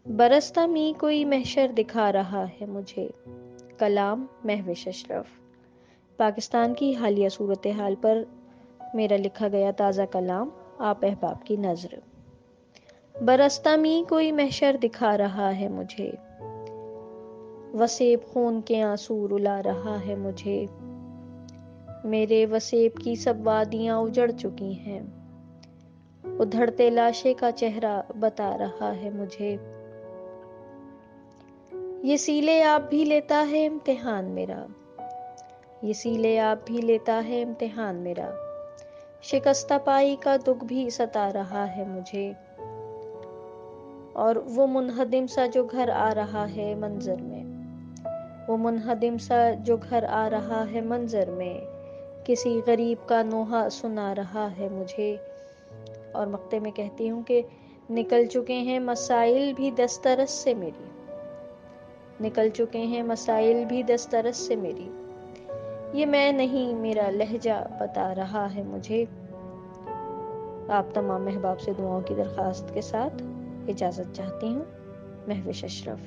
برستا می کوئی محشر دکھا رہا ہے مجھے. کلام مہوش اشرف. پاکستان کی حالیہ صورتحال پر میرا لکھا گیا تازہ کلام آپ احباب کی نظر. برستا می کوئی محشر دکھا رہا ہے مجھے، وسیب خون کے آنسو رلا رہا ہے مجھے. میرے وسیب کی سب وادیاں اجڑ چکی ہیں، ادھڑتے لاشے کا چہرہ بتا رہا ہے مجھے. یہ سیلے آپ بھی لیتا ہے امتحان میرا، یہ سیلے آپ بھی لیتا ہے امتحان میرا. شکستہ پائی کا دکھ بھی ستا رہا ہے مجھے، اور وہ منہدم سا جو گھر آ رہا ہے منظر میں، وہ منہدم سا جو گھر آ رہا ہے منظر میں، کسی غریب کا نوحہ سنا رہا ہے مجھے. اور مقطع میں کہتی ہوں کہ نکل چکے ہیں مسائل بھی دسترس سے میری، نکل چکے ہیں مسائل بھی دسترس سے میری. یہ میں نہیں میرا لہجہ بتا رہا ہے مجھے. آپ تمام احباب سے دعاؤں کی درخواست کے ساتھ اجازت چاہتی ہوں. مہوش اشرف.